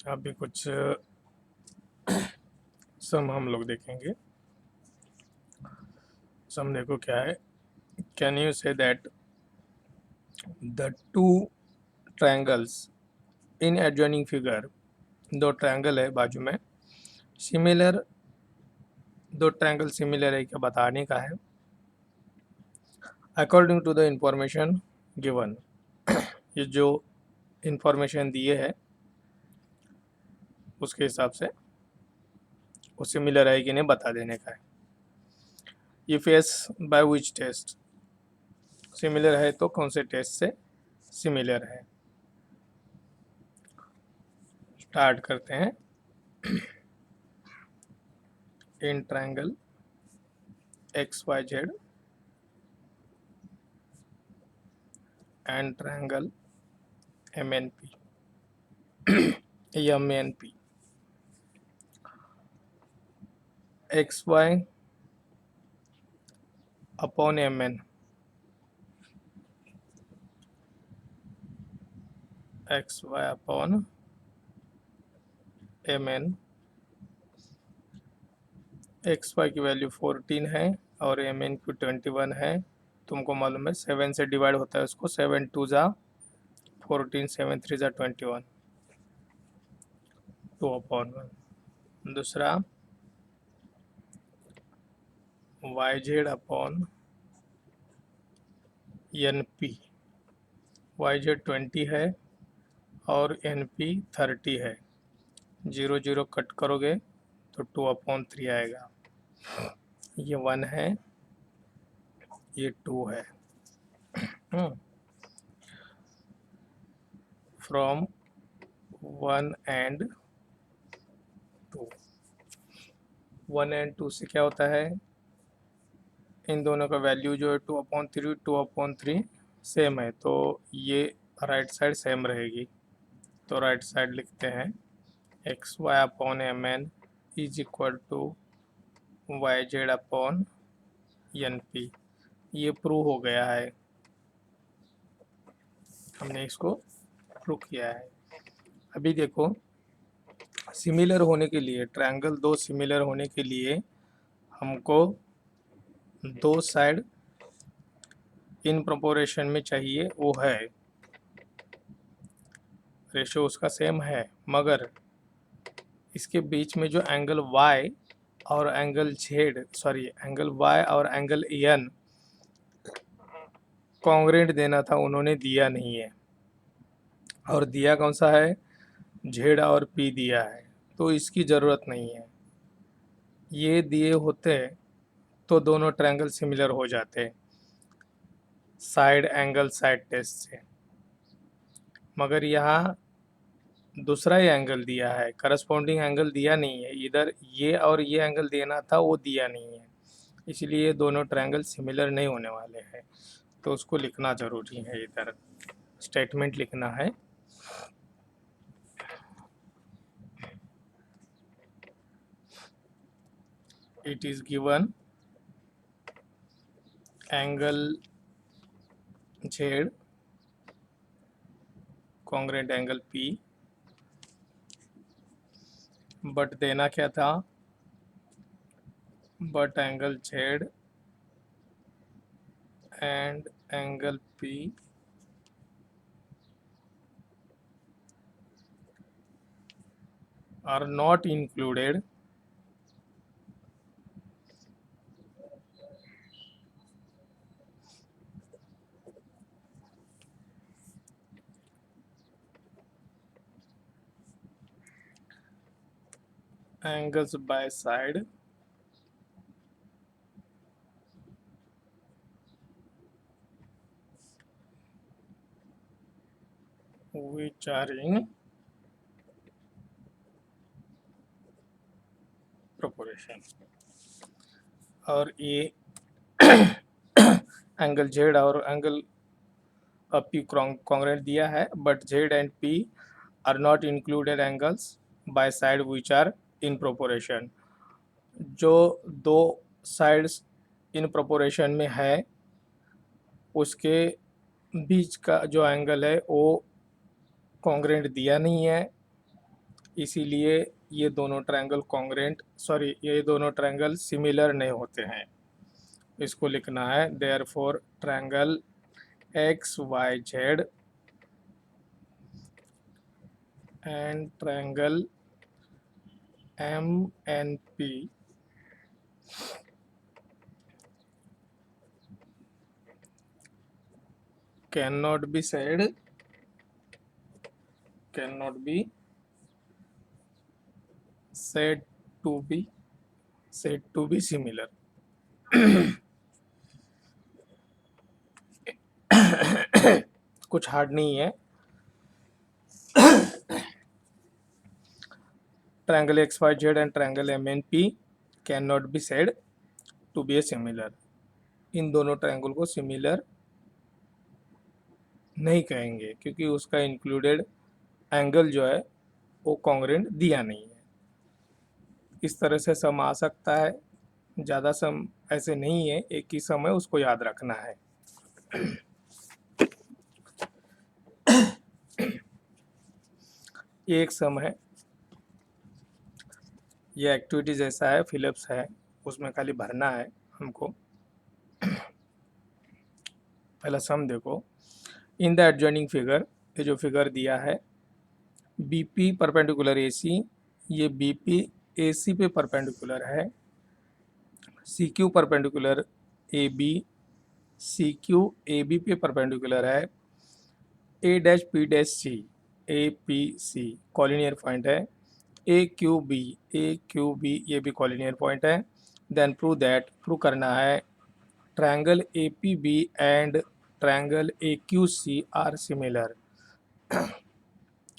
अभी कुछ सम हम लोग देखेंगे। सम देखो क्या है। Can you say that the two triangles in adjoining figure, दो ट्रायंगल है बाजू में, सिमिलर, दो ट्रायंगल सिमिलर है क्या बताने का है। According to the information given, ये जो इंफॉर्मेशन दिए है उसके हिसाब से वो सिमिलर है कि नहीं बता देने का है। If yes by which test, similar है तो कौन से टेस्ट से सिमिलर है। स्टार्ट करते हैं। In triangle X Y Z and triangle M N P, M N P, X Y upon M N, X Y upon M N, X Y की value 14 है और एम एन की 21 है। तुमको मालूम है 7 से डिवाइड होता है उसको, 7 टू ज़ा 14, 7 3 ज़ा 21, 2/1। दूसरा Y Z upon N P, Y Z 20 है और एन पी 30 है। 0 0 कट करोगे तो 2/3 आएगा। ये 1 है, ये 2 है। फ्रॉम 1 एंड 2, 1 एंड 2 से क्या होता है, इन दोनों का वैल्यू जो है 2/3, 2/3 सेम है, तो ये राइट साइड सेम रहेगी। तो राइट साइड लिखते हैं X Y upon M N is equal to Y Z upon N P. ये प्रूव हो गया है, हमने इसको प्रूव किया है। अभी देखो, सिमिलर होने के लिए, ट्रायंगल दो सिमिलर होने के लिए हमको दो साइड इन प्रोपोर्शन में चाहिए, वो है रेशो उसका सेम है, मगर इसके बीच में जो एंगल y और angle z, sorry angle y और एंगल n कॉन्ग्रेंट देना था, उन्होंने दिया नहीं है। और दिया कौन सा है, z और p दिया है, तो इसकी ज़रूरत नहीं है। ये दिए होते तो दोनों ट्रायंगल सिमिलर हो जाते साइड एंगल साइड टेस्ट से, मगर यहाँ दूसरा ही एंगल दिया है, करस्पॉन्डिंग एंगल दिया नहीं है। इधर ये और ये एंगल देना था, वो दिया नहीं है, इसलिए दोनों ट्रायंगल सिमिलर नहीं होने वाले हैं। तो उसको लिखना ज़रूरी है, इधर स्टेटमेंट लिखना है। It is given angle Z congruent angle P, but देना क्या था, but angle Z and angle P are not included angles by side which are in proportion। और ये एंगल जेड और एंगल पी कॉन्ग्रेंट दिया है, but Z and P are not included angles by side which are in proportion. जो दो sides in proportion में है, उसके बीच का जो एंगल है वो कॉन्ग्रेंट दिया नहीं है, इसीलिए ये दोनों ट्रायंगल कॉन्ग्रेंट ये दोनों ट्रायंगल सिमिलर नहीं होते हैं। इसको लिखना है therefore triangle X Y Z and triangle M N P cannot be said to be similar। कुछ हार्ड नहीं है। Triangle X Y Z and triangle M N P can not be said to be a similar. इन दोनों triangle को similar नहीं कहेंगे क्योंकि उसका इंक्लूडेड एंगल जो है वो कॉन्ग्रेंट दिया नहीं है। इस तरह से सम आ सकता है, ज़्यादा सम ऐसे नहीं है, एक ही सम है, उसको याद रखना है। ये एक सम है, ये एक्टिविटी जैसा है, फिलिप्स है, उसमें खाली भरना है हमको। पहला सम देखो, इन द एडजॉइनिंग फिगर, ये जो फिगर दिया है बीपी परपेंडिकुलर एसी, ये बीपी एसी पे परपेंडिकुलर है, C Q perpendicular A B, C Q A B पे परपेंडिकुलर है, A dash C, A P C collinear point है, ए क्यू बी ये भी कॉलिनियर पॉइंट है। देन प्रूव करना है triangle A P B and triangle A Q C are similar.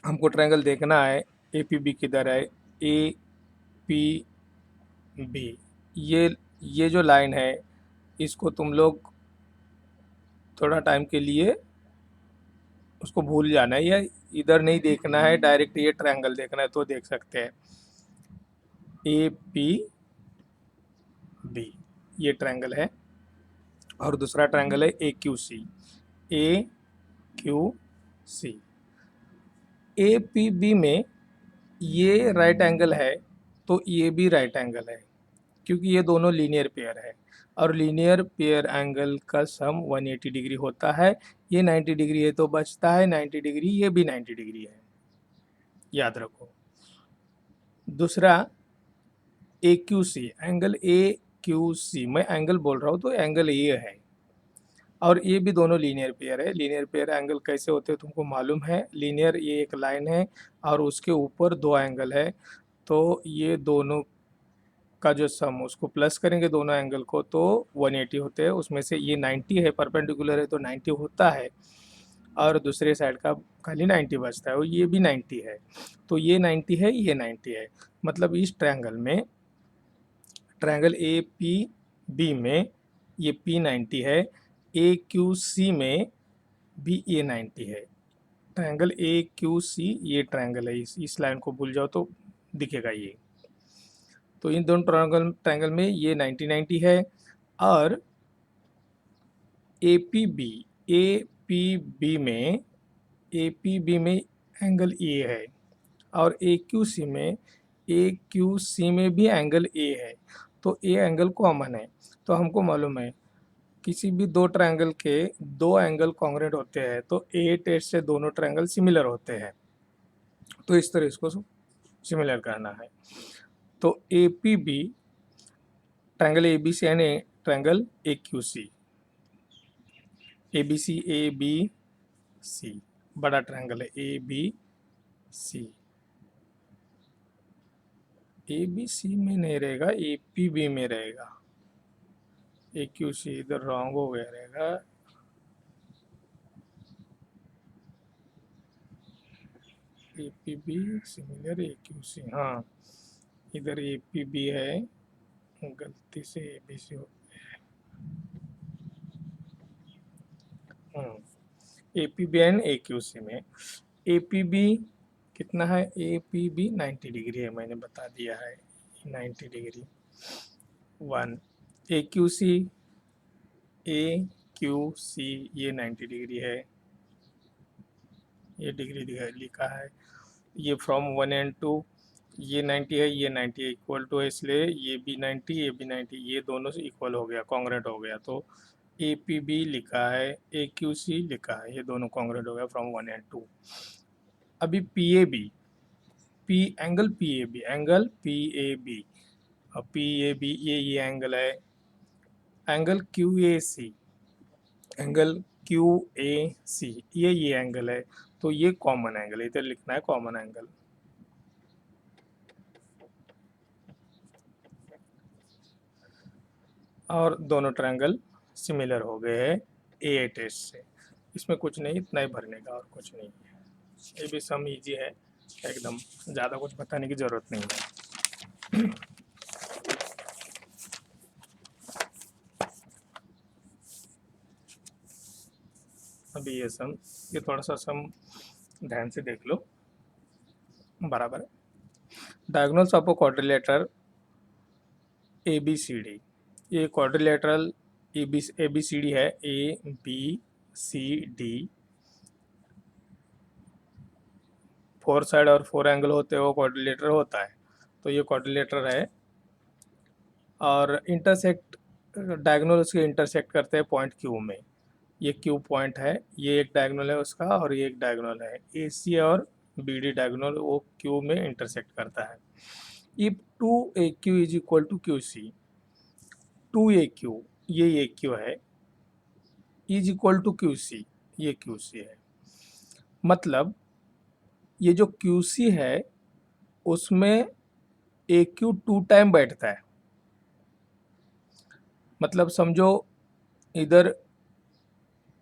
हमको triangle देखना है ए पी बी किधर है, ए पी बी, ये जो लाइन है इसको तुम लोग थोड़ा टाइम के लिए उसको भूल जाना है, या इधर नहीं देखना है, डायरेक्ट ये ट्रायंगल देखना है तो देख सकते हैं। ए पी बी ये ट्रायंगल है, और दूसरा ट्रायंगल है A Q C, A Q C. A P B में ये राइट एंगल है तो ये भी राइट एंगल है, क्योंकि ये दोनों लीनियर पेयर है, और लीनियर पेयर एंगल का सम 180 डिग्री होता है। ये 90 डिग्री है तो बचता है 90 डिग्री, ये भी 90 डिग्री है, याद रखो। दूसरा A Q C, angle A Q C, मैं एंगल बोल रहा हूँ तो एंगल ये है, और ये भी दोनों लीनियर पेयर है। लीनियर पेयर एंगल कैसे होते हैं तुमको मालूम है, लीनियर ये एक लाइन है और उसके ऊपर दो एंगल है, तो ये दोनों का जो सम उसको प्लस करेंगे दोनों एंगल को तो 180 होते हैं। उसमें से ये 90 है, परपेंडिकुलर है तो 90 होता है, और दूसरे साइड का खाली 90 बचता है, और ये भी 90 है, तो ये 90 है, ये 90 है। मतलब इस ट्रायंगल में, ट्रायंगल ए पी बी में ये पी 90 है, ए क्यू सी में भी ये 90 है। ट्रायंगल ए क्यू सी ये ट्रायंगल है, इस लाइन को भूल जाओ तो दिखेगा ये। तो इन दोनों ट्रायंगल में ये 90 90 है, और ए पी बी में एंगल ए है, और ए क्यू सी में भी एंगल ए है, तो ए एंगल कॉमन है। तो हमको मालूम है किसी भी दो ट्रायंगल के दो एंगल कॉन्ग्रुएंट होते हैं तो ए टेस्ट से दोनों ट्रायंगल सिमिलर होते हैं, तो इस तरह इसको सिमिलर करना है। तो A P B triangle A B C यानी triangle A Q C, A B C बड़ा ट्रायंगल है, A B C, A B सी में नहीं रहेगा, ए पी बी में रहेगा, ए क्यू सी इधर रॉन्ग हो गया रहेगा। A P B similar A Q C, हाँ इधर ए पी बी है, गलती से ए बी सी हो गया। A P B and A Q C में ए पी बी कितना है, ए पी बी 90 डिग्री है, मैंने बता दिया है 90 डिग्री 1। ए क्यू सी ये 90 डिग्री है, ये डिग्री लिखा है। ये फ्रॉम 1 एंड 2 ये 90 है, ये 90 है, इक्वल टू है, इसलिए ये भी 90, ये भी 90, ये दोनों से इक्वल हो गया, कॉन्ग्रुएंट हो गया। तो ए पी बी लिखा है, ए क्यू सी लिखा है, ये दोनों कॉन्ग्रुएंट हो गया फ्रॉम 1 एंड 2। अभी P A B, angle P A B, angle P A B, अब पी ए बी ये एंगल है, angle Q A C, angle Q A C ये एंगल है, तो ये कॉमन एंगल है, इधर लिखना है कॉमन एंगल। और दोनों ट्रायंगल सिमिलर हो गए हैं ए टेस्ट से। इसमें कुछ नहीं, इतना ही भरने का और कुछ नहीं है। ये भी सम इजी है एकदम, ज़्यादा कुछ बताने की ज़रूरत नहीं है। अभी ये सम, ये थोड़ा सा सम ध्यान से देख लो, बराबर है। Diagonals of a quadrilateral A B C D, ये quadrilateral A B C D है, A B C D, 4 side और 4 एंगल होते हो क्वाड्रिलेटर होता है, तो ये क्वाड्रिलेटर है। और इंटरसेक्ट, डायगोनल उसके इंटरसेक्ट करते हैं पॉइंट क्यू में, ये क्यू पॉइंट है, ये एक डायगोनल है उसका और ये एक डायगोनल है, ए सी और बी डी डायगोनल वो क्यू में इंटरसेक्ट करता है। If 2AQ is equal to Q C, 2AQ ये AQ है, is equal to Q C, ये क्यू सी है, मतलब ये जो क्यू सी है उसमें AQ 2 टाइम बैठता है। मतलब समझो इधर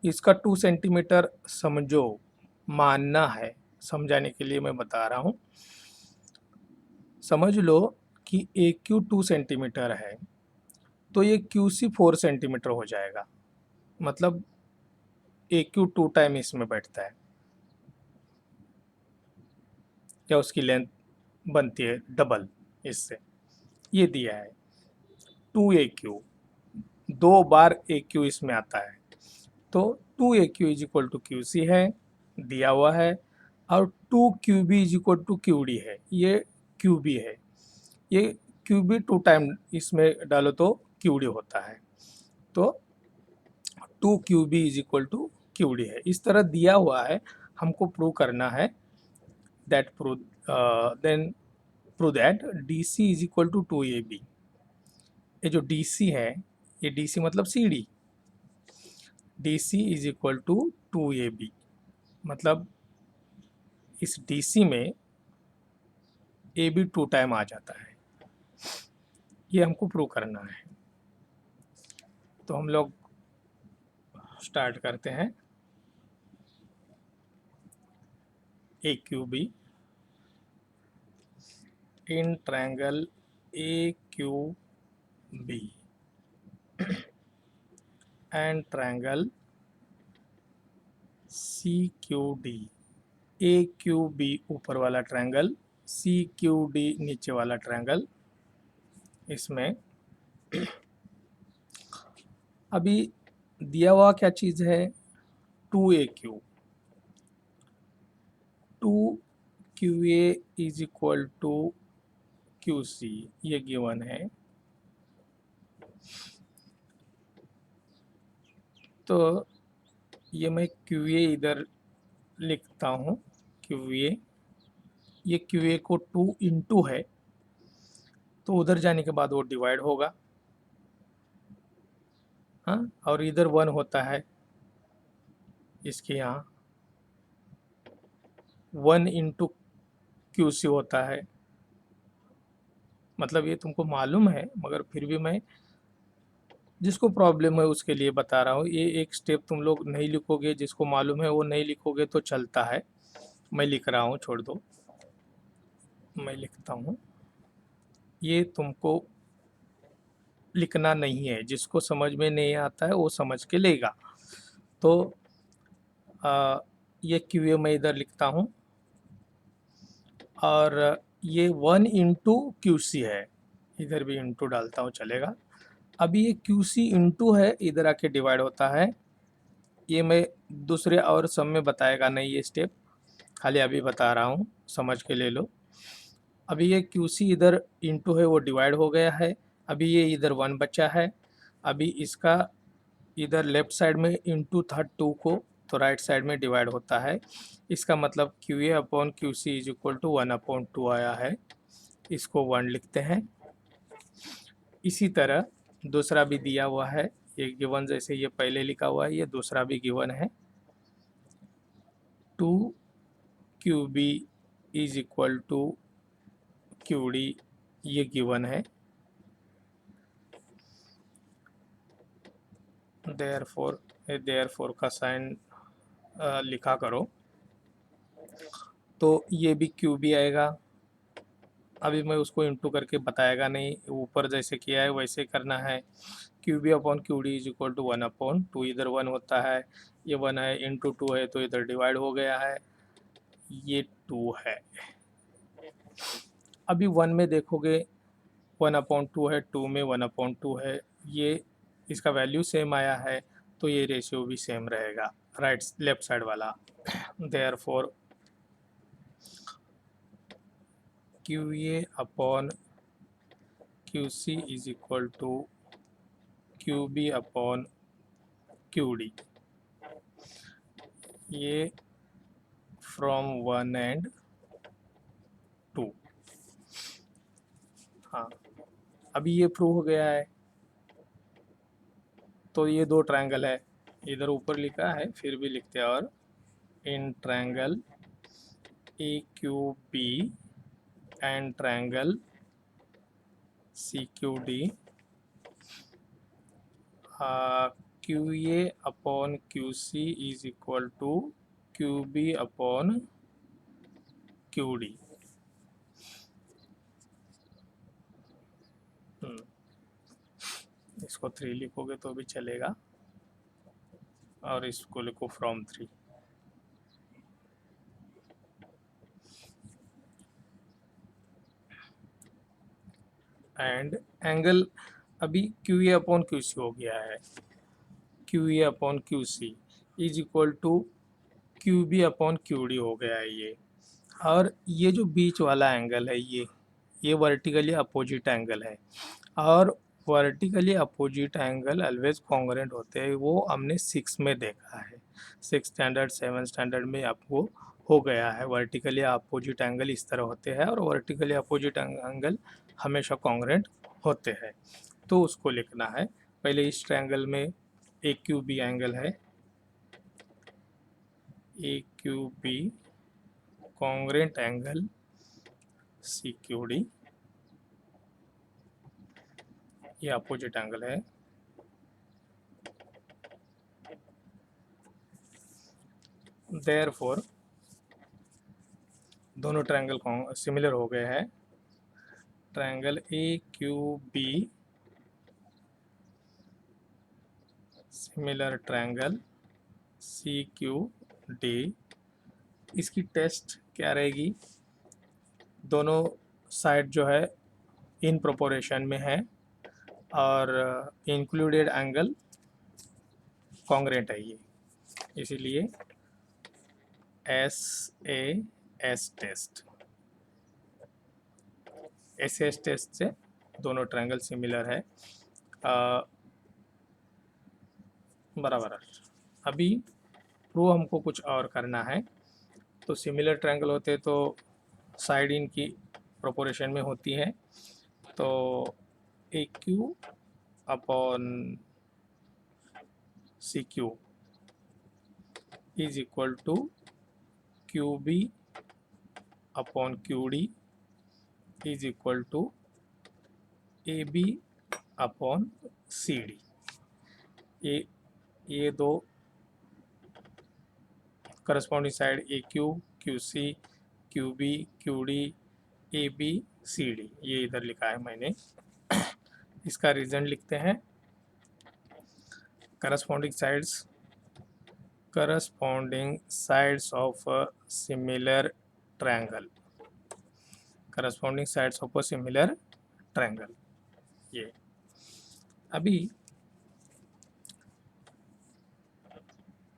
इसका 2 सेंटीमीटर समझो, मानना है, समझाने के लिए मैं बता रहा हूँ। समझ लो कि AQ 2 सेंटीमीटर है, तो ये QC 4 सेंटीमीटर हो जाएगा, मतलब AQ 2 टाइम इसमें बैठता है, या उसकी लेंथ बनती है डबल इससे। ये दिया है 2AQ, 2 बार AQ इसमें आता है, तो 2AQ is equal to QC है, दिया हुआ है। और 2QB is equal to QD है, ये QB है, ये QB 2 टाइम इसमें डालो तो QD होता है, तो 2QB is equal to QD है। इस तरह दिया हुआ है, हमको प्रूव करना है, that prove then prove that DC is equal to 2AB। ये जो DC है, ये DC मतलब CD, DC is equal to 2AB, मतलब इस DC में AB 2 टाइम आ जाता है, ये हमको प्रूव करना है। तो हम लोग स्टार्ट करते हैं। AQB in triangle AQB and triangle CQD, AQB ऊपर वाला ट्रायंगल, CQD नीचे वाला ट्रायंगल। इसमें अभी दिया हुआ क्या चीज़ है, 2AQ, 2QA is equal to QC, ये गिवन है। तो ये मैं QA इधर लिखता हूँ, QA, ये QA को 2 इंटू है, तो उधर जाने के बाद वो डिवाइड होगा, हाँ, और इधर 1 होता है, इसके यहाँ 1 इंटू QC होता है। मतलब ये तुमको मालूम है, मगर फिर भी मैं जिसको प्रॉब्लम है उसके लिए बता रहा हूँ। ये एक स्टेप तुम लोग नहीं लिखोगे, जिसको मालूम है वो नहीं लिखोगे तो चलता है। मैं लिख रहा हूँ, छोड़ दो, मैं लिखता हूँ। ये तुमको लिखना नहीं है, जिसको समझ में नहीं आता है वो समझ के लेगा। तो ये QA मैं इधर लिखता हूँ, और ये 1 इंटू QC है, इधर भी इंटू डालता हूँ चलेगा। अभी ये QC इंटू है, इधर आके डिवाइड होता है, ये मैं दूसरे और सम में बताएगा नहीं ये स्टेप, खाली अभी बता रहा हूँ, समझ के ले लो। अभी ये क्यू सी इधर इंटू है वो डिवाइड हो गया है, अभी ये इधर 1 बचा है। अभी इसका इधर लेफ्ट साइड में इंटू था 2 को, तो राइट साइड में डिवाइड होता है। इसका मतलब Q A upon Q C is equal to 1/2 आया है, इसको 1 लिखते हैं। इसी तरह दूसरा भी दिया हुआ है, ये गिवन जैसे ये पहले लिखा हुआ है, ये दूसरा भी गिवन है। 2 Q B is equal to Q D, ये गिवन है। देयरफॉर का साइन लिखा करो, तो ये भी क्यू बी आएगा। अभी मैं उसको इंटू करके बताएगा नहीं, ऊपर जैसे किया है वैसे करना है। Q B upon Q D is equal to 1/2, इधर 1 होता है, ये 1 है, इंटू 2 है तो इधर डिवाइड हो गया है, ये 2 है। अभी 1 में देखोगे 1/2 है, 2 में 1/2 है, ये इसका वैल्यू सेम आया है, तो ये रेशियो भी सेम रहेगा राइट लेफ्ट साइड वाला। Therefore Q A upon Q C is equal to Q B upon Q D, ये फ्रॉम 1 एंड 2। हाँ, अभी ये प्रूव हो गया है, तो ये दो ट्रायंगल है, इधर ऊपर लिखा है फिर भी लिखते हैं, और in triangle A Q B and triangle C Q D, Q A upon Q C is equal to Q B upon Q D. इसको 3 लिखोगे तो भी चलेगा, और इसको लिखो फ्रॉम 3। एंड एंगल अभी Q A upon Q C हो गया है, Q A upon Q C is equal to Q B upon Q D हो गया है ये। और ये जो बीच वाला एंगल है, ये वर्टिकली अपोजिट एंगल है, और vertically opposite angle always congruent होते हैं, वो हमने 6 में देखा है, 6 स्टैंडर्ड 7 स्टैंडर्ड में आपको हो गया है। वर्टिकली अपोजिट एंगल इस तरह होते हैं, और वर्टिकली अपोजिट एंगल हमेशा कॉन्ग्रुएंट होते हैं, तो उसको लिखना है। पहले इस ट्रायंगल में ए क्यू बी एंगल है, A Q B congruent angle C Q D, ये अपोजिट एंगल है। देयरफॉर दोनों ट्रायंगल सिमिलर हो गए हैं। Triangle A Q B similar triangle C Q D, इसकी टेस्ट क्या रहेगी? दोनों साइड जो है इन प्रोपोर्शन में है, और इंक्लूडेड एंगल कॉन्ग्रुएंट है ये, इसीलिए एस टेस्ट टेस्ट से दोनों ट्रायंगल सिमिलर है, बराबर। अभी प्रूव हमको कुछ और करना है, तो सिमिलर ट्रायंगल होते तो साइड इनकी प्रोपोर्शन में होती है, तो A Q upon C Q is equal to Q B upon Q D is equal to A B upon C D. ये दो corresponding side A Q Q C Q B Q D A B C D, ये इधर लिखा है मैंने। इसका reason लिखते हैं, corresponding sides of a similar triangle, corresponding sides of a similar triangle. ये अभी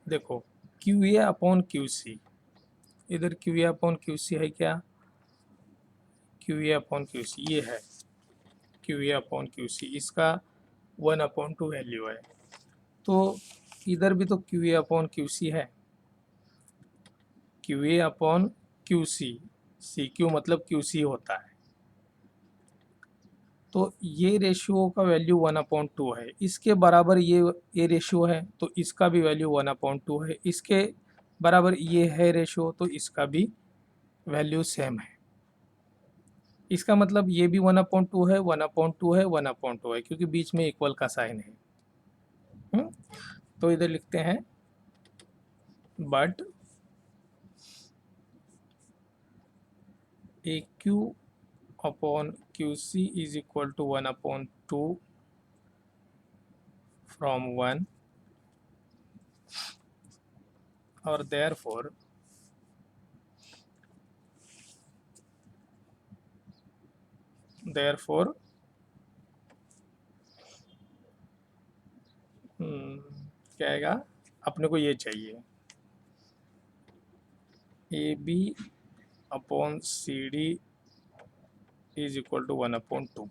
देखो, क्यू ए अपॉन क्यू सी इधर Q A upon Q C है क्या, Q A upon Q C ये है, Q A upon Q C, इसका 1/2 value है। तो इधर भी तो Q A upon Q C है, Q A upon Q C Q मतलब क्यू सी होता है। तो ये रेशियो का वैल्यू 1/2 है, इसके बराबर ये रेशियो है तो इसका भी वैल्यू 1/2 है, इसके बराबर ये है रेशियो तो इसका भी वैल्यू सेम है। इसका मतलब ये भी 1/2 है, 1/2 है, 1/2 है, क्योंकि बीच में इक्वल का साइन है। हुँ? तो इधर लिखते हैं but A Q upon Q C is equal to 1/2 from 1 और therefore क्या आएगा, अपने को ये चाहिए A B upon C D is equal to 1/2।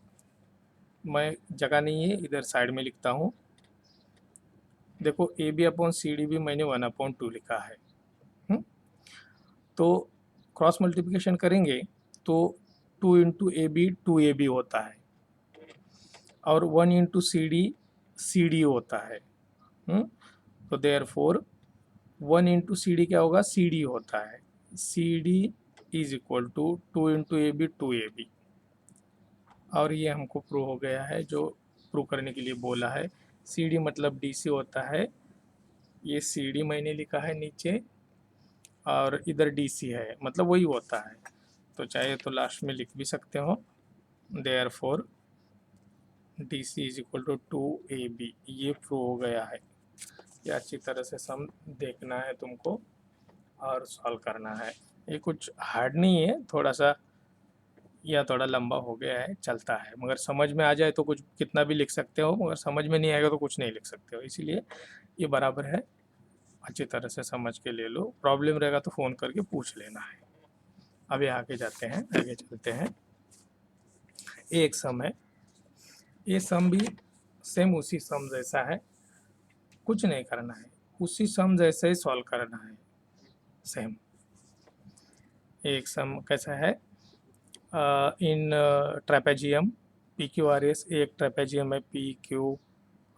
मैं जगह नहीं है इधर साइड में लिखता हूँ, देखो A B upon C D भी मैंने 1/2 लिखा है। तो क्रॉस मल्टीप्लिकेशन करेंगे तो 2 इंटू ए बी 2ab होता है और 1 इंटू सी डी होता है। तो देयरफॉर 1 इंटू सी डी क्या होगा, सी डी होता है, C D is equal to 2 into A B 2ab। और ये हमको प्रूव हो गया है, जो प्रूव करने के लिए बोला है। सी डी मतलब डी सी होता है, ये सी डी मैंने लिखा है नीचे और इधर डी सी है, मतलब वही होता है। तो चाहे तो लास्ट में लिख भी सकते हो, therefore D C is equal to 2ab। ये प्रूव हो गया है। ये अच्छी तरह से सम देखना है तुमको और सॉल्व करना है। ये कुछ हार्ड नहीं है, थोड़ा सा या थोड़ा लंबा हो गया है, चलता है, मगर समझ में आ जाए तो कुछ कितना भी लिख सकते हो, मगर समझ में नहीं आएगा तो कुछ नहीं लिख सकते हो। इसीलिए ये बराबर है, अच्छी तरह से समझ के ले लो। प्रॉब्लम रहेगा तो फ़ोन करके पूछ लेना है। अभी आगे जाते हैं, आगे चलते हैं। एक सम है, ये सम भी सेम उसी सम जैसा है, कुछ नहीं करना है, उसी सम जैसे ही सॉल्व करना है सेम। एक सम कैसा है, in trapezium P Q R S, एक ट्रेपेजियम है P Q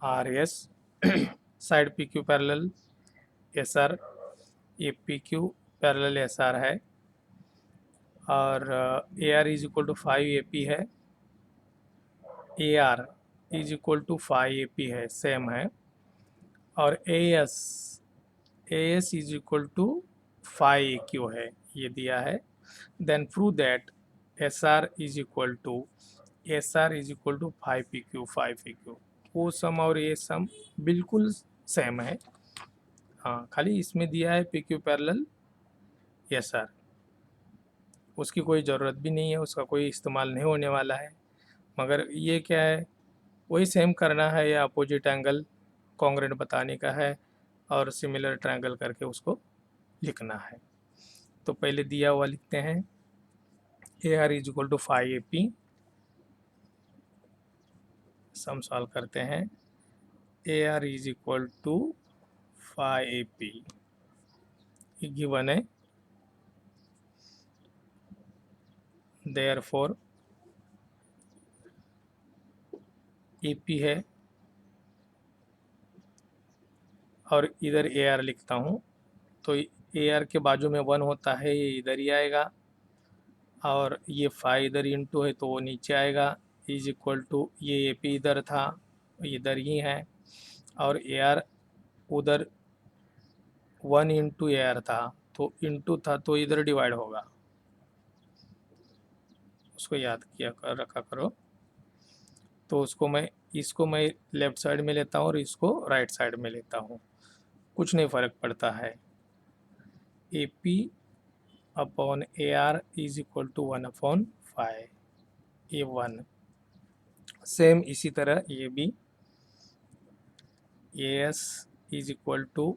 R S, side P Q parallel S R, ये P Q parallel S R है और A R is equal to 5 AP है, A R is equal to 5 AP है, same है। और A S is equal to 5 AQ है, ये दिया है। Then prove that S R is equal to 5 PQ 5 AQ। वो सम और ये सम बिल्कुल सेम है, हाँ, खाली इसमें दिया है P Q parallel S are, उसकी कोई ज़रूरत भी नहीं है, उसका कोई इस्तेमाल नहीं होने वाला है। मगर ये क्या है, वही सेम करना है, या अपोजिट एंगल कॉन्ग्रुएंट बताने का है और सिमिलर ट्रायंगल करके उसको लिखना है। तो पहले दिया हुआ लिखते हैं, A R is equal to 5 AP, sum solve करते हैं। A R is equal to 5 AP given है, देयरफॉर AP है और इधर ए आर लिखता हूँ, तो ए आर के बाजू में 1 होता है, ये इधर ही आएगा और ये 5 इधर इंटू है तो वो नीचे आएगा, इज इक्वल टू ये ए पी इधर था, इधर ही है, और ए आर उधर 1 इंटू ए आर था, तो इंटू था तो इधर डिवाइड होगा, उसको याद किया कर रखा करो। तो इसको मैं लेफ़्ट साइड में लेता हूँ और इसको राइट साइड में लेता हूँ, कुछ नहीं फ़र्क पड़ता है। A P upon A R is equal to 1/5, ये 1। सेम इसी तरह ये भी, A S is equal to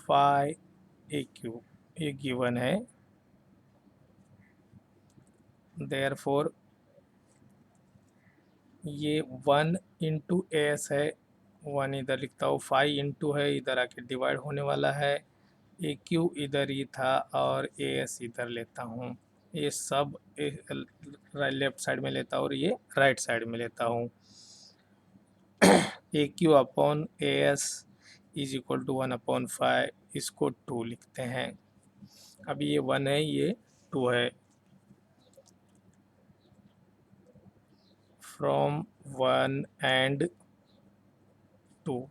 five A Q ये गिवन है, देयरफॉर ये 1 × एस है, 1 इधर लिखता हूँ, फाई इंटू है, इधर आके डिवाइड होने वाला है, ए क्यू इधर ही था और ए एस इधर लेता हूँ, ये सब लेफ्ट साइड में लेता हूँ और ये राइट साइड में लेता हूँ। A Q upon A S is equal to 1/5, इसको 2 लिखते हैं। अभी ये 1 है, ये 2 है, फ्रॉम 1 एंड 2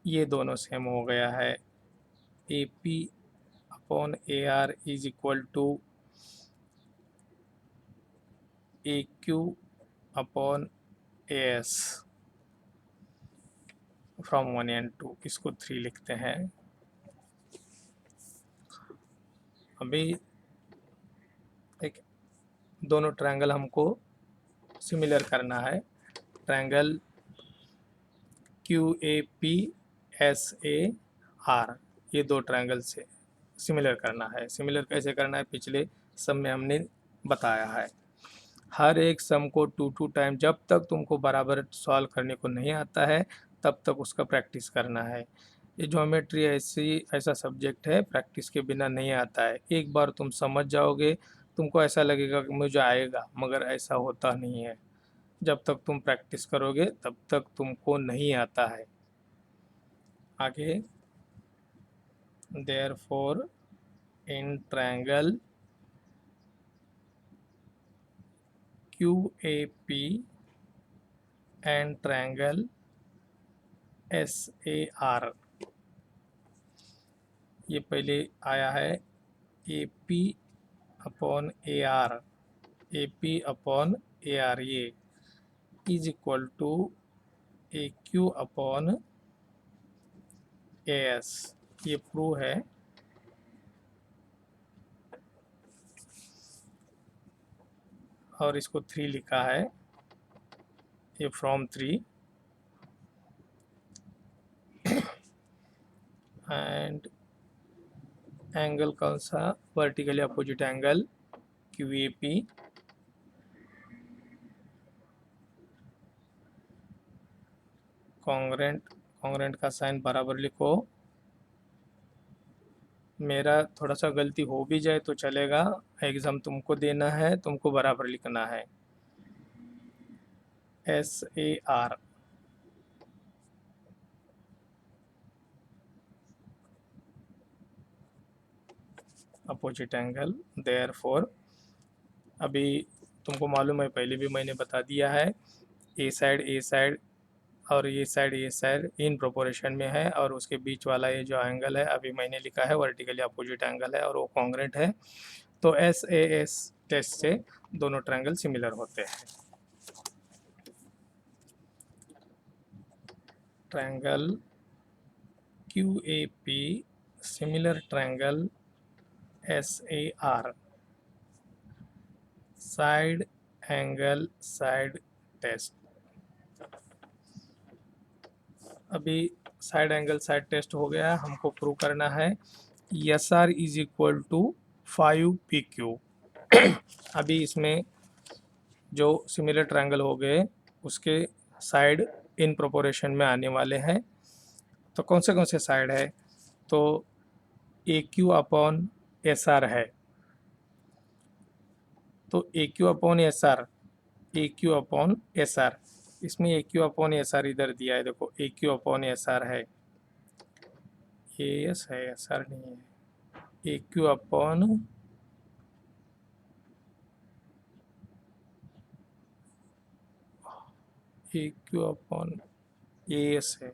ये दोनों सेम हो गया है। A P upon A R is equal to A Q upon A S from 1 and 2, इसको 3 लिखते हैं। अभी एक दोनों ट्रायंगल हमको सिमिलर करना है, triangle Q A P S A R, ये दो ट्रायंगल से सिमिलर करना है। सिमिलर कैसे करना है, पिछले सम में हमने बताया है। हर एक सम को 2 टाइम, जब तक तुमको बराबर सॉल्व करने को नहीं आता है तब तक उसका प्रैक्टिस करना है। ये ज्योमेट्री ऐसा सब्जेक्ट है, प्रैक्टिस के बिना नहीं आता है। एक बार तुम समझ जाओगे, तुमको ऐसा लगेगा कि मुझे आएगा, मगर ऐसा होता नहीं है। जब तक तुम प्रैक्टिस करोगे तब तक तुमको नहीं आता है। आगे, therefore in triangle QAP and triangle SAR, ये पहले आया है AP upon AR, AP upon AR, ये is equal to AQ upon AS, ये प्रूव है। और इसको 3 लिखा है, ये फ्रॉम 3 एंड एंगल कौन सा, vertically opposite angle QAP congruent का साइन बराबर लिखो। मेरा थोड़ा सा गलती हो भी जाए तो चलेगा, एग्जाम तुमको देना है, तुमको बराबर लिखना है। SAR अपोजिट एंगल, देयरफॉर अभी तुमको मालूम है, पहले भी मैंने बता दिया है, ए साइड और ये साइड इन प्रोपोर्शन में है, और उसके बीच वाला ये जो एंगल है अभी मैंने लिखा है वर्टिकली अपोजिट एंगल है और वो कॉन्ग्रेंट है। तो SAS टेस्ट से दोनों ट्रायंगल सिमिलर होते हैं। Triangle QAP similar triangle SAR, side angle side test. अभी साइड एंगल साइड टेस्ट हो गया, हमको प्रूव करना है SR is equal to 5PQ। अभी इसमें जो सिमिलर ट्रायंगल हो गए उसके साइड इन प्रोपोर्शन में आने वाले हैं। तो कौन से साइड है, तो AQ अपॉन SR है, तो AQ upon SR, AQ upon SR, इसमें AQ अपॉन SR इधर दिया है, देखो AQ अपॉन SR है, AS है, SR नहीं है। AQ upon AQ upon AS है,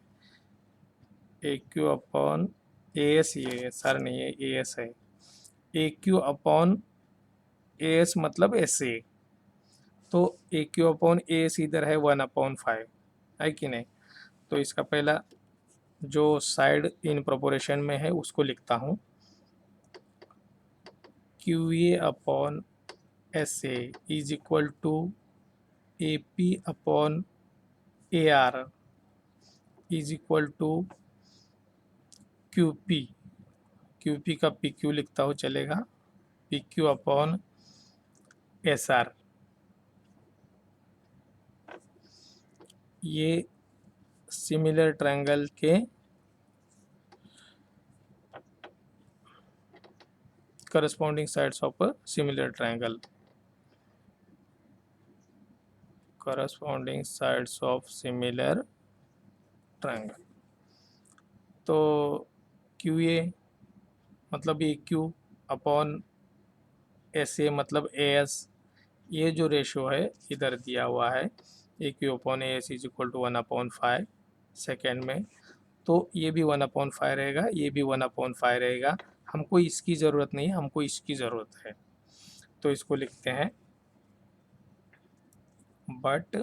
AQ अपॉन AS, ये SR नहीं है, AS है। AQ अपॉन AS मतलब SA, तो AQ अपॉन AS इधर है 1/5, है कि नहीं। तो इसका पहला जो साइड इन प्रोपोर्शन में है उसको लिखता हूँ, QA upon SA is equal to AP upon AR is equal to QP Q P का पी क्यू लिखता हूँ चलेगा, P Q upon S R. ये सिमिलर ट्रायंगल के corresponding sides of a similar triangle, corresponding sides of similar triangle। तो Q ए मतलब ए Q upon S ए मतलब A S, ये जो रेशो है इधर दिया हुआ है, A Q upon A S is equal to 1/5 second में, तो ये भी 1/5 रहेगा, ये भी 1/5 रहेगा। हमको इसकी ज़रूरत नहीं है, हमको इसकी ज़रूरत है, तो इसको लिखते हैं but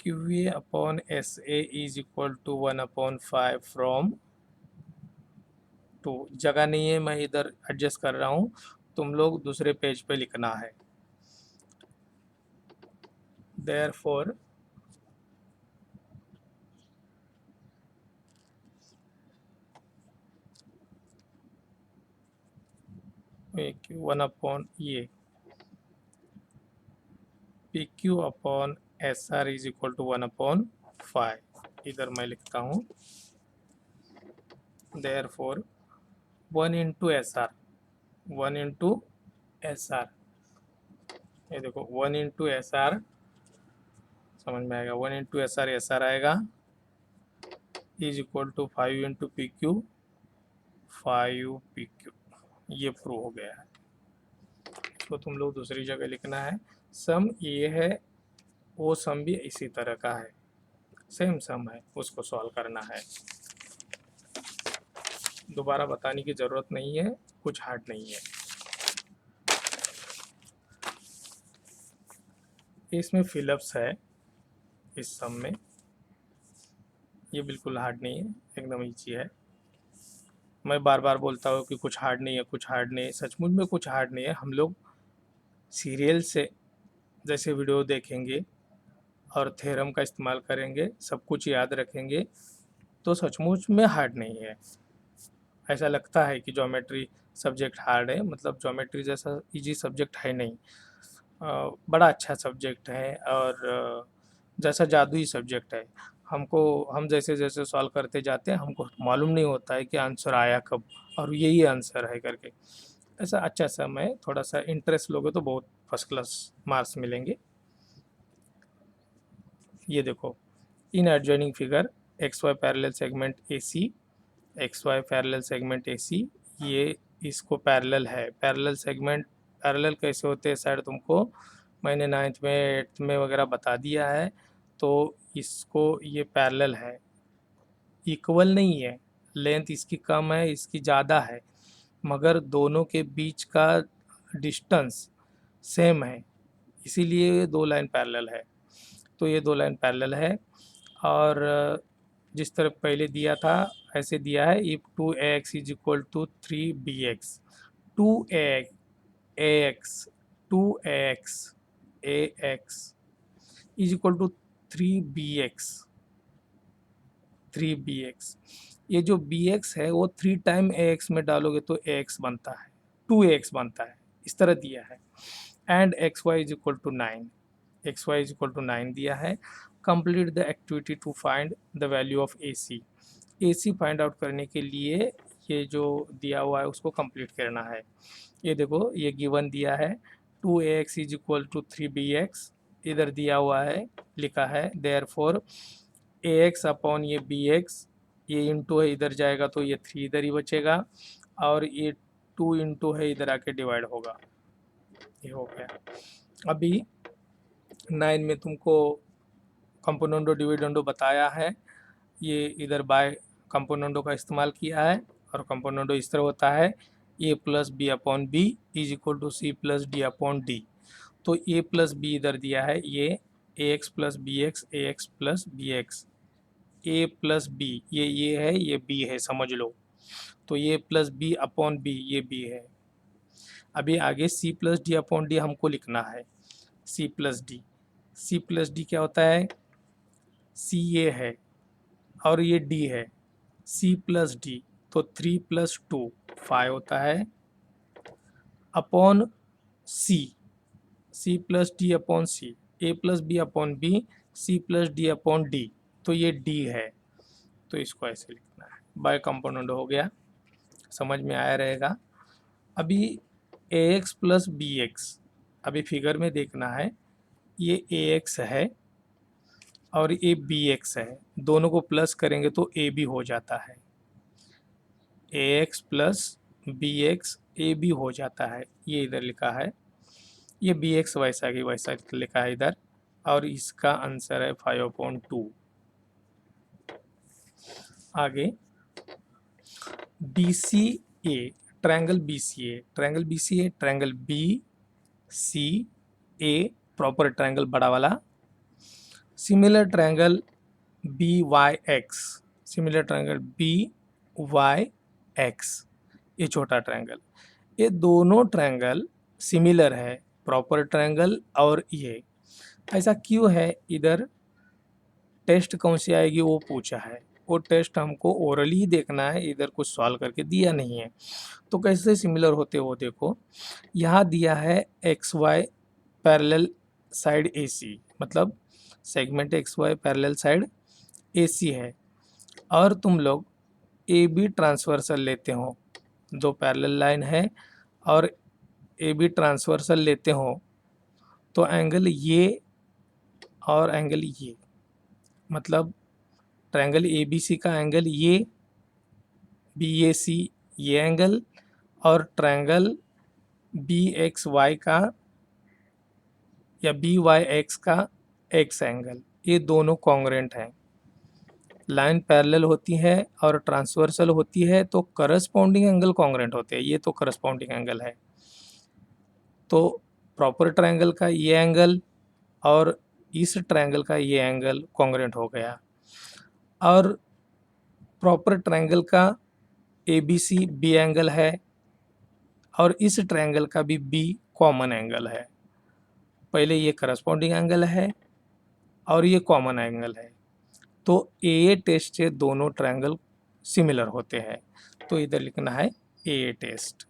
Q A upon S A is equal to 1/5 from 2। जगह नहीं है, मैं इधर एडजस्ट कर रहा हूँ, तुम लोग दूसरे पेज पे लिखना है। देयरफॉर क्यू 1 अपॉन ये P Q upon S R is equal to 1/5, इधर मैं लिखता हूँ therefore 1 into S R, 1 into S R, ये देखो 1 इंटू एस आर, समझ में आएगा, 1 इंटू एस आर आएगा is equal to 5 into P Q, 5 P Q. ये प्रूव हो गया है। इसको तुम लोग दूसरी जगह लिखना है। सम ये है, वो सम भी इसी तरह का है, सेम सम है, उसको सॉल्व करना है। दोबारा बताने की ज़रूरत नहीं है, कुछ हार्ड नहीं है। इसमें फिलअप्स है इस सम में, ये बिल्कुल हार्ड नहीं है, एकदम ईजी है। मैं बार बार बोलता हूँ कि कुछ हार्ड नहीं है, कुछ हार्ड नहीं है, सचमुच में कुछ हार्ड नहीं है। हम लोग सीरियल से जैसे वीडियो देखेंगे और थ्योरम का इस्तेमाल करेंगे, सब कुछ याद रखेंगे, तो सचमुच में हार्ड नहीं है। ऐसा लगता है कि ज्योमेट्री सब्जेक्ट हार्ड है, मतलब ज्योमेट्री जैसा इजी सब्जेक्ट है नहीं। बड़ा अच्छा सब्जेक्ट है और जैसा जादुई सब्जेक्ट है। हमको हम जैसे जैसे सॉल्व करते जाते हैं, हमको मालूम नहीं होता है कि आंसर आया कब और यही आंसर है करके। ऐसा अच्छा समय, थोड़ा सा इंटरेस्ट लोगे तो बहुत फर्स्ट क्लास मार्क्स मिलेंगे। ये देखो, in adjoining figure X Y parallel segment A C, X Y parallel segment A C, ये इसको पैरेलल है। पैरेलल सेगमेंट पैरेलल कैसे होते हैं शायद तुमको मैंने 9th में 8th में वगैरह बता दिया है। तो इसको ये पैरेलल है, इक्वल नहीं है, लेंथ इसकी कम है, इसकी ज़्यादा है, मगर दोनों के बीच का डिस्टेंस सेम है, इसीलिए ये दो लाइन पैरेलल है। तो ये दो लाइन पैरेलल है और जिस तरह पहले दिया था ऐसे दिया है। If 2ax is equal to 3bx, 2ax 2ax ax is equal to 3bx, 3bx, ये जो bx है वो 3 टाइम ax में डालोगे तो ax बनता है, 2ax बनता है, इस तरह दिया है। And xy is equal to 9, xy is equal to 9 दिया है। Complete the activity to find the value of AC, AC find out करने के लिए ये जो दिया हुआ है उसको कंप्लीट करना है। ये देखो, ये गिवन दिया है 2ax is equal to 3bx, इधर दिया हुआ है, लिखा है देयरफॉर ax अपॉन ये bx, ये इंटू है इधर जाएगा तो ये 3 इधर ही बचेगा और ये 2 इंटू है इधर आके डिवाइड होगा। ये हो गया। अभी 9 में तुमको कंपोनेंडो डिविडेंडो बताया है, ये इधर बाय कंपोनेंडो का इस्तेमाल किया है और कंपोनेंडो इस तरह होता है a plus B upon B is equal to C plus D upon D. तो a प्लस बी इधर दिया है, ये ax plus B X, A X plus B X, A plus B ये है, ये b है, समझ लो। तो ये प्लस बी अपॉन बी, ये b है। अभी आगे c plus D upon D हमको लिखना है, c plus D. c plus D क्या होता है, c ये है और ये d है, सी प्लस डी, तो 3 प्लस 2 5 होता है, upon C, C plus D upon C, A plus B upon B, C plus D upon D, तो ये डी है, तो इसको ऐसे लिखना है। बाय कंपोनेंट हो गया, समझ में आया रहेगा। अभी ए एक्स प्लस बी एक्स, अभी फिगर में देखना है, ये ए एक्स है और ये बी एक्स है, दोनों को प्लस करेंगे तो ए बी हो जाता है, A X plus B X A B हो जाता है, ये इधर लिखा है, ये बी एक्स वैसा की वैसा लिखा है इधर, और इसका आंसर है 5/2। आगे B C A, triangle B C A, triangle B C A, triangle B C A, proper triangle बड़ा वाला, similar triangle B Y X, similar triangle B Y X, ये छोटा ट्रायंगल, ये दोनों ट्रायंगल सिमिलर है, proper triangle और ये, ऐसा क्यों है? इधर टेस्ट कौन सी आएगी वो पूछा है, वो टेस्ट हमको ओरली ही देखना है, इधर कुछ सॉल्व करके दिया नहीं है। तो कैसे सिमिलर होते हो देखो, यहाँ दिया है X Y parallel side A C, मतलब segment X Y parallel side A C है, और तुम लोग ए बी ट्रांसवर्सल लेते हो, दो पैरेलल लाइन है और ए बी ट्रांसवर्सल लेते हो, तो एंगल ये और एंगल ये, मतलब ट्रायंगल ए बी सी का एंगल ये, बी ए सी ये एंगल, और ट्रायंगल बी एक्स वाई का या बी वाई एक्स का एक्स एंगल, ये दोनों कॉन्ग्रेंट हैं। लाइन पैरेलल होती है और ट्रांसवर्सल होती है तो करस्पॉन्डिंग एंगल कॉन्ग्रेंट होते हैं, ये तो करस्पॉन्डिंग एंगल है। तो प्रॉपर ट्रायंगल का ये एंगल और इस ट्रायंगल का ये एंगल कॉन्ग्रेंट हो गया, और प्रॉपर ट्रायंगल का A B C B angle है और इस ट्रायंगल का भी बी कॉमन एंगल है। पहले ये करस्पॉन्डिंग एंगल है और ये कॉमन एंगल है, तो ए टेस्ट से दोनों ट्रायंगल सिमिलर होते हैं, तो इधर लिखना है ए टेस्ट।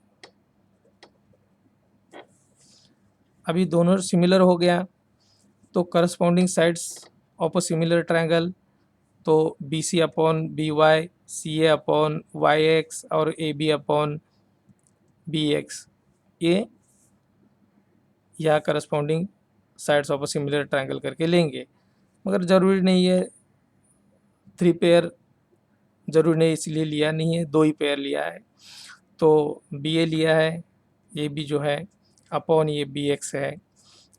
अभी दोनों सिमिलर हो गया, तो corresponding sides of a similar triangle, तो B C upon B Y, C A upon Y X और A B upon B X, ये या corresponding sides of a similar triangle करके लेंगे, मगर ज़रूरी नहीं है 3 पेयर, ज़रूरी नहीं इसलिए लिया नहीं है, 2 ही पेयर लिया है। तो बी ए लिया है, ये भी जो है अपॉन ये बी एक्स है,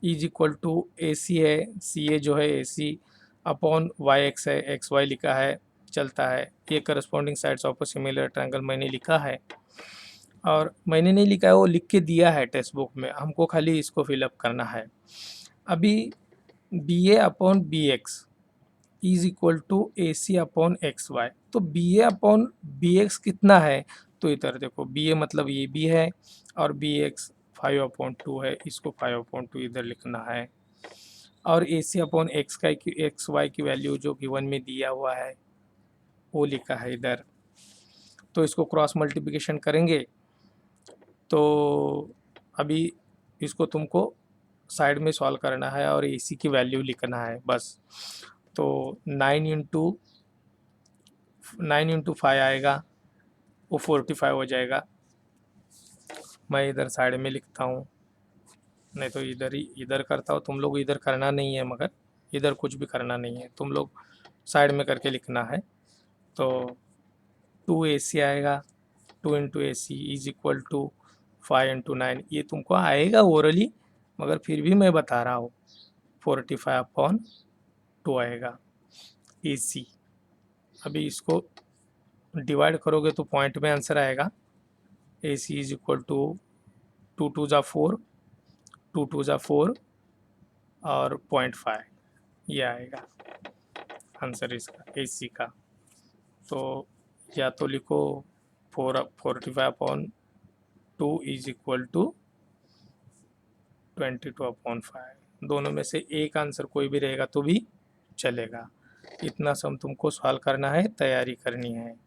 is equal to A C है, सी ए जो है A C upon Y x है, एक्स वाई लिखा है, चलता है। ये corresponding sides of a similar triangle मैंने लिखा है, और मैंने नहीं लिखा है, वो लिख के दिया है टेक्स्ट बुक में, हमको खाली इसको फिलअप करना है। अभी B A upon B X is equal to A C upon X Y, तो B A upon B X कितना है? तो इधर देखो, बी ए मतलब ये भी है और बी एक्स 5/2 है, इसको 5/2 इधर लिखना है, और ए सी अपॉन एक्स का एक्स वाई की वैल्यू जो गिवन में दिया हुआ है वो लिखा है इधर। तो इसको क्रॉस मल्टीप्लिकेशन करेंगे, तो अभी इसको तुमको साइड में सॉल्व करना है और ए सी की वैल्यू लिखना है बस। तो 9 इंटू 5 आएगा, वो 45 हो जाएगा। मैं इधर साइड में लिखता हूँ, नहीं तो इधर ही इधर करता हूँ, तुम लोग इधर करना नहीं है, मगर इधर कुछ भी करना नहीं है, तुम लोग साइड में करके लिखना है। तो 2AC आएगा, 2 × AC इज इक्वल टू 5 × 9, ये तुमको आएगा ओरली, मगर फिर भी मैं बता रहा हूँ, 45/2 आएगा AC। अभी इसको डिवाइड करोगे तो पॉइंट में आंसर आएगा, AC इज इक्वल टू 2 2 ज़ा 4, 2 2 ज़ा 4 और 0.5, ये आएगा आंसर इसका AC का। तो या तो लिखो 45/2 इज इक्वल टू 22/5, दोनों में से एक आंसर कोई भी रहेगा तो भी चलेगा। इतना सम तुमको सॉल्व करना है, तैयारी करनी है।